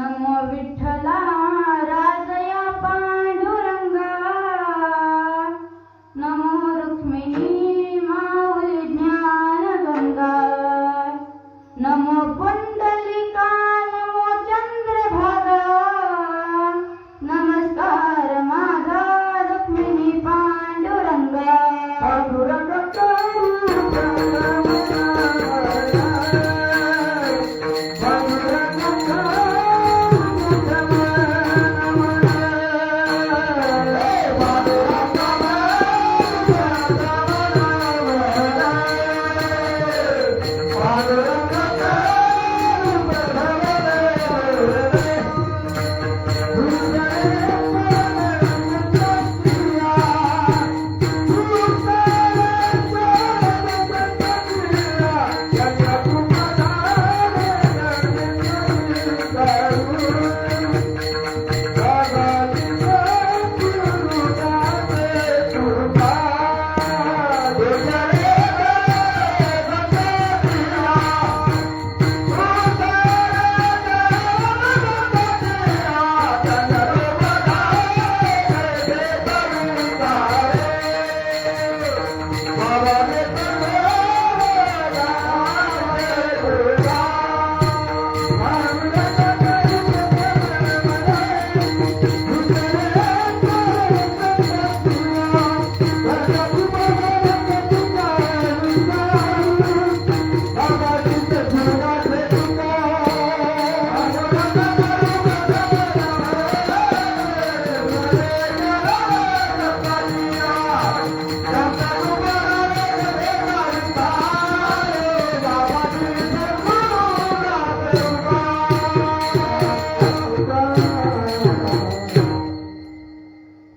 नमो विठ्ठला राजया पांडुरंगा, नमो रुक्मिणी माऊली ज्ञानगंगा, नमो पुंडलिका नमो चंद्रभागा, नमस्कार माझा रुक्मिणी पांडुरंगा.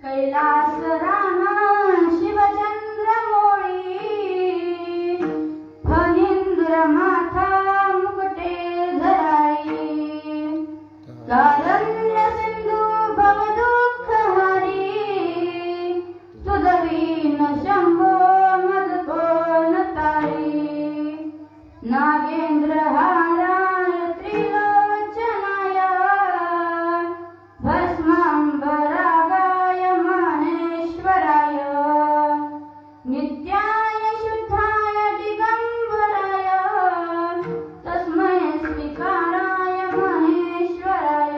कैलास राना शिवचंद्र मोळी, फणींद्र माथा मुकुटे धराई, कारण्य सिंधू भवदुःख हारी, सुदवीन शंभो मद कोण तारी, नागेंद्र हाराय त्रिलोचनाय, भस्मांबरागाय महेश्वराय, नित्याय शुद्धाय दिगंबराय, तस्मै स्वीकाराय महेश्वराय,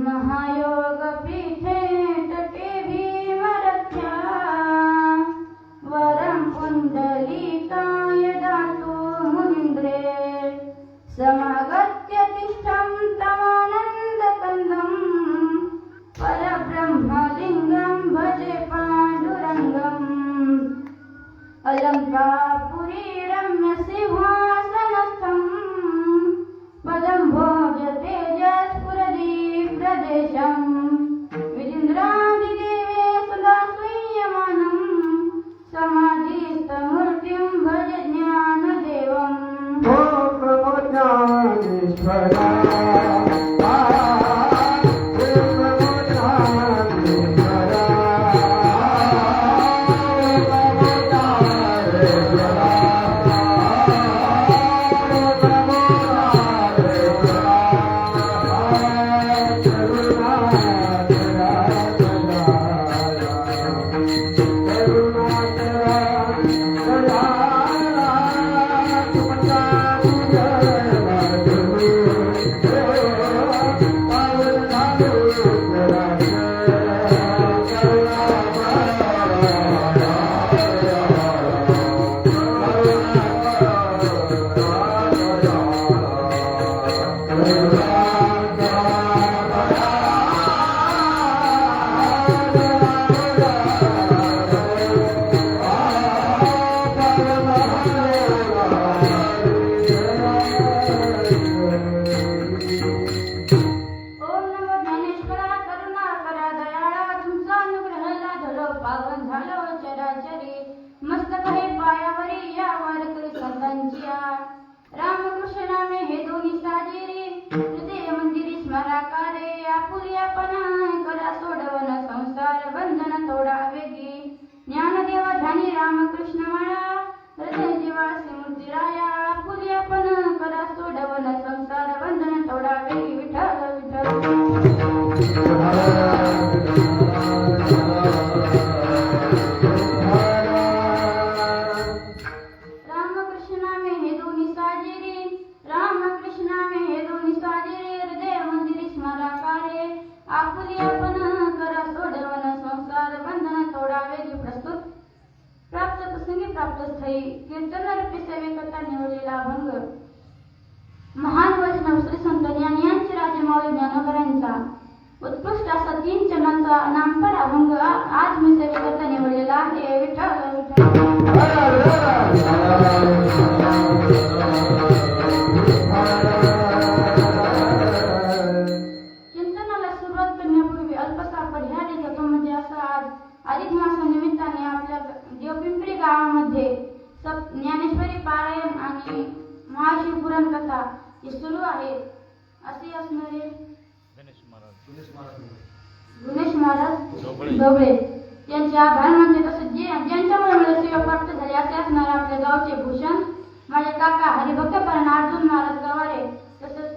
महायोग पीठे तटे भीमरथ्या, वरं पुंडलिकाय दातु मुनीन्द्रे, समागत्य तिष्ठं तमानन्दकन्दं, परब्रह्मलिङ्गं भजे पाण्डुरङ्गम्, अलङ्कापुरी रम्यसिंहासनस्थं, पदं भोज तेजस्फुरदीप्रदेशं, विजिन्द्रादिदेवे सदा संयमानं, समाधिस्थमूर्तिं भजे ज्ञानदेवम्. मस्तक हे पायावरी यावर करी संतांचिया, रामकृष्ण नामे हे दोन्ही साजिरी, हृदय मंदिरी स्मराकारे, आपुलियापणा करा सोडवन संसार बंधन तोडा वेगी, ज्ञानदेव ध्यानी रामकृष्ण माळा, हृदय जीवासी मूर्ती राया, आपुलियापणा करा सोडवन संसार बंधन तोडा वेगी. रामकृष्ण नामे हे दोन्ही साजेरे, रामकृष्ण नामे हे दोन्ही साजेरे, हृदय मंदिरी स्मराकारे, आपुली आपण करा सोडवन संसार बंधन तोडावे जी प्रस्तुत. प्राप्त प्रसंगी प्राप्त स्थळी कीर्तन रूपी सेवेकरता निवडलेला अभंग महान वैष्णव श्री संत ज्ञानी यांचे राजेमाऊली ज्ञानोबरांचा उत्कृष्ट असा 3 चरणांचा नामपर अभंग आज मी सेवेकरता निवडलेला आहे. विठ्ठल चिंतनाला सुरुवात करण्यापूर्वी अल्पसा पर्याय देतो. म्हणजे असं आज अधिक मासानिमित्ताने आपल्या देवपिंपरी गावामध्ये ज्ञानेश्वरी पारायण आणि महाशिवपुराण कथा हे सुरू आहे. असे असणारे गुणेश महाराज ढोबळे त्यांचे आभार मानते. तसेच ज्यांच्यामुळे मला सेवा प्राप्त झाली असे असणारे आपल्या गावचे भूषण माझे काका हरिभक्तपरायण अर्जुन महाराज गवारे, तसेच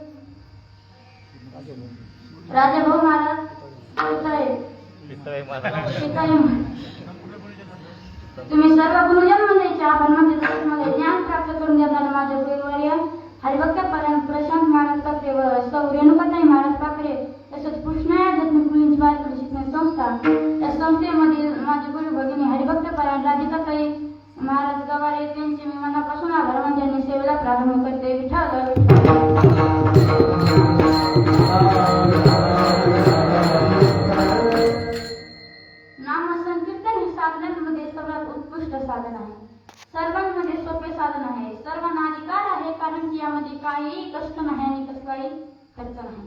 राजाभाऊ महाराज तुम्ही सर्व गुरुजन मंडळीचे आभार मानते. तसेच मला ज्ञान प्राप्त करून देणारे माझे गुरुवर्य हरिभक्तपरायण प्रशांत महाराज पाखरे व सौ रेणुकाताई महाराज पाखरे, तसेच कृष्णा आध्यात्मिक मुलींची बालपणी शिक्षण संस्था या संस्थेमधील माझे गुरु भगिनी हरिभक्तपरायण राधिकाताई महाराज गवारे त्यांचे मी मनापासून आभार मानते आणि सेवेला प्रारंभ करते. विठ्ठल नामसंकीर्तन हे साधनांमध्ये सर्वात उत्कृष्ट साधन आहे. सर्वांमध्ये सोपे साधन आहे. सर्वांना अधिकार आहे, कारण की यामध्ये काहीही कष्ट नाही आणि कसलाही खर्च नाही.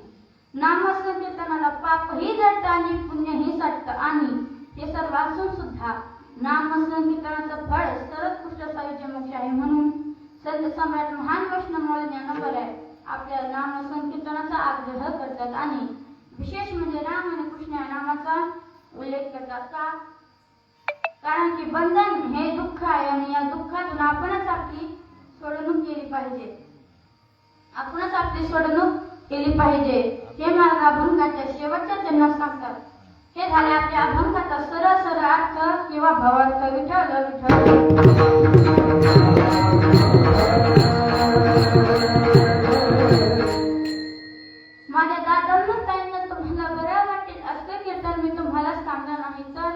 नामसंकीर्तनाला पापही जळतं आणि पुण्यही साठतं आणि हे सर्व असून सुद्धा नामसंकीर्तनाचं फळ सर्वोत्कृष्ट सायुज्य मोक्ष आहे. म्हणून संत सम्राट महान वैष्णव माऊली ज्ञानोबा आपल्या नामसंकीर्तनाचा आग्रह करतात आणि विशेष म्हणजे राम आणि कृष्ण या नामाचा उल्लेख करतात. का? कारण की बंधन हे दुःख आहे आणि या दुःखातून आपणच आपली सोडवणूक केली पाहिजे. आपणच आपली सोडवणूक केली पाहिजे. हे मार्ग अभंगाच्या शेवटच्या चरणात सांगतात. हे झाले आपल्या अभंगाचा सरळ अर्थ किंवा भावार्थ. विठ्ठल विठ्ठल माझ्या दादांना तुम्हाला बरं वाटेल असं कीर्तन मी तुम्हाला सांगणार नाही, तर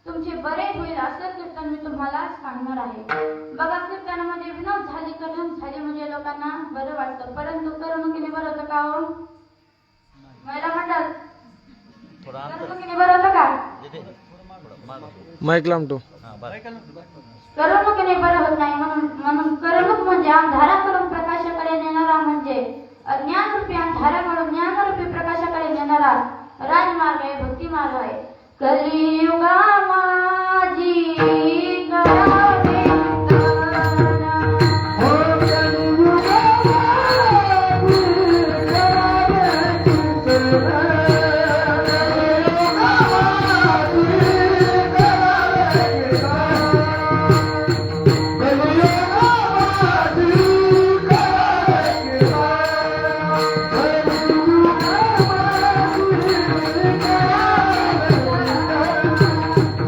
तुमचे बरे होईल असं कीर्तन मी तुम्हाला सांगणार आहे. बघा, कीर्तनामध्ये विनोद झाली, करून झाली म्हणजे लोकांना बरं वाटतं, परंतु करमणुकीने बरं होतं का हो? महिला मंडळ करमणुकीने बरं होतं का? माईक लांबतो. करमणुकीने बरं होत नाही. म्हणून करमणूक म्हणजे अंधारा करून प्रकाशाकडे नेणारा, म्हणजे अज्ञानरूपी अंधाराकडून ज्ञानरूपी प्रकाशाकडे नेणारा राजमार्ग आहे, भक्ती मार्ग आहे. कलियुगा माझी